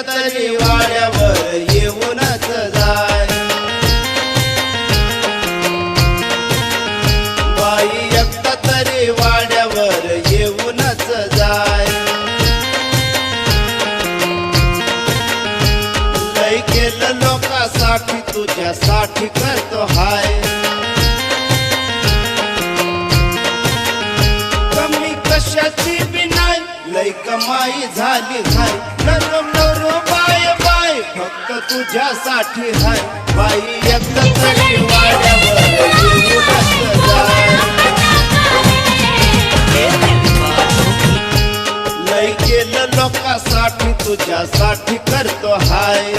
तरी वाड्यावर येऊनच जाय बाई एकटा तरी वाड्यावर येऊनच जाय लय केलं लोकांसाठी तुझ्यासाठी करतो हाय कमी कशाची बी नाही लय कमाई झाली हाय नरो नरो बाय बाय फक्त तुझ्यासाठी हाय बाई एकदा तरी वाड्यावर येऊनच जाय लय केलं लोकांसाठी तुझ्यासाठी करतो हाय